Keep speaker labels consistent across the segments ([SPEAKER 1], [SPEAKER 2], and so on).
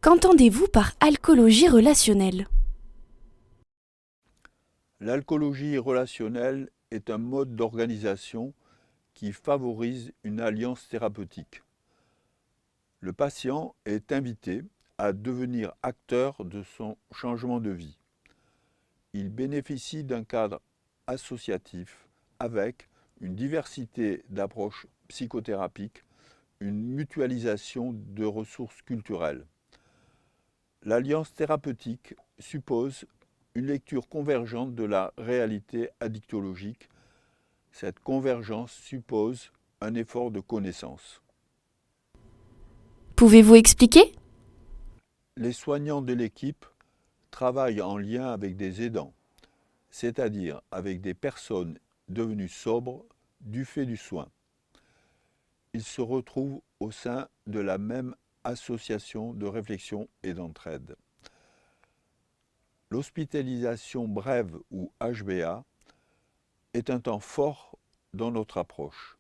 [SPEAKER 1] Qu'entendez-vous par alcoologie relationnelle?
[SPEAKER 2] L'alcoologie relationnelle est un mode d'organisation qui favorise une alliance thérapeutique. Le patient est invité à devenir acteur de son changement de vie. Il bénéficie d'un cadre associatif avec une diversité d'approches psychothérapiques, une mutualisation de ressources culturelles. L'alliance thérapeutique suppose une lecture convergente de la réalité addictologique. Cette convergence suppose un effort de connaissance.
[SPEAKER 1] Pouvez-vous expliquer?
[SPEAKER 2] Les soignants de l'équipe travaillent en lien avec des aidants, c'est-à-dire avec des personnes devenues sobres du fait du soin. Ils se retrouvent au sein de la même association de réflexion et d'entraide. L'hospitalisation brève ou HBA est un temps fort dans notre approche.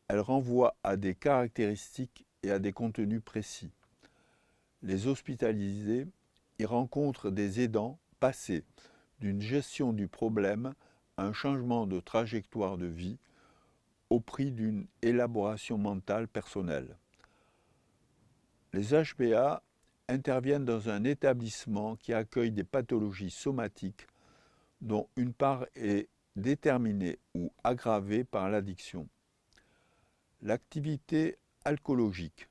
[SPEAKER 2] Elle renvoie à des caractéristiques et à des contenus précis. Les hospitalisés y rencontrent des aidants passés d'une gestion du problème à un changement de trajectoire de vie au prix d'une élaboration mentale personnelle. Les HBA interviennent dans un établissement qui accueille des pathologies somatiques dont une part est déterminée ou aggravée par l'addiction. L'activité alcoologique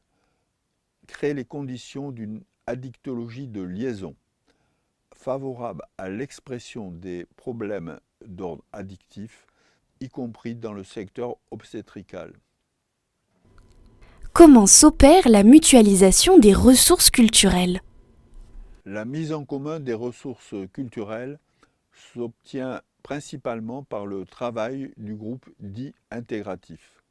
[SPEAKER 2] crée les conditions d'une addictologie de liaison, favorable à l'expression des problèmes d'ordre addictif, y compris dans le secteur obstétrical.
[SPEAKER 1] Comment s'opère la mutualisation des ressources culturelles?
[SPEAKER 2] La mise en commun des ressources culturelles s'obtient principalement par le travail du groupe dit intégratif,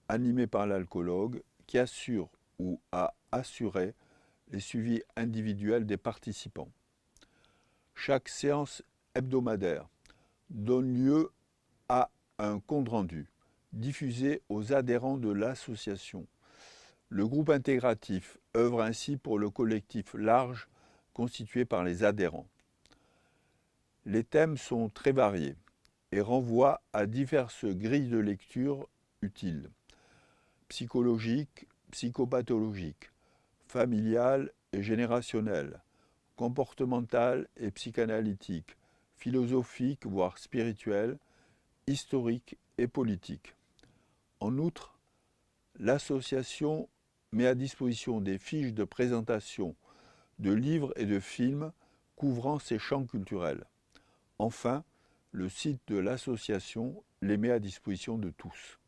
[SPEAKER 2] animé par l'alcoologue qui assure ou a assuré les suivis individuels des participants. Chaque séance hebdomadaire donne lieu à un compte-rendu diffusé aux adhérents de l'association. Le groupe intégratif œuvre ainsi pour le collectif large constitué par les adhérents. Les thèmes sont très variés et renvoient à diverses grilles de lecture utiles: psychologiques, psychopathologiques, familiales et générationnelles, comportementales et psychanalytiques, philosophiques voire spirituelles, historiques et politiques. En outre, l'association met à disposition des fiches de présentation de livres et de films couvrant ces champs culturels. Enfin, le site de l'association les met à disposition de tous.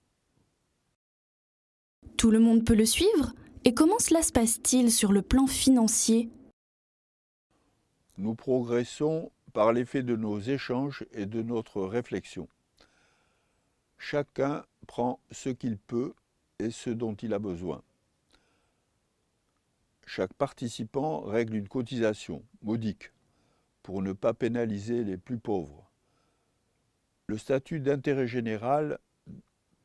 [SPEAKER 1] Tout le monde peut le suivre? Et comment cela se passe-t-il sur le plan financier?
[SPEAKER 2] Nous progressons par l'effet de nos échanges et de notre réflexion. Chacun prend ce qu'il peut et ce dont il a besoin. Chaque participant règle une cotisation modique pour ne pas pénaliser les plus pauvres. Le statut d'intérêt général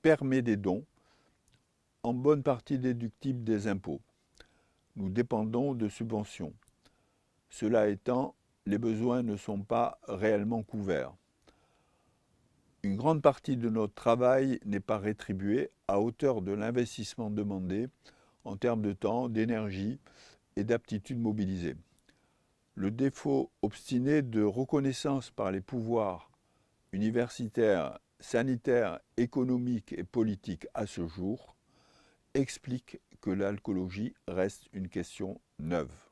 [SPEAKER 2] permet des dons, en bonne partie déductibles des impôts. Nous dépendons de subventions. Cela étant, les besoins ne sont pas réellement couverts. Une grande partie de notre travail n'est pas rétribuée à hauteur de l'investissement demandé en termes de temps, d'énergie et d'aptitude mobilisée. Le défaut obstiné de reconnaissance par les pouvoirs universitaires, sanitaires, économiques et politiques à ce jour explique que l'alcoolologie reste une question neuve.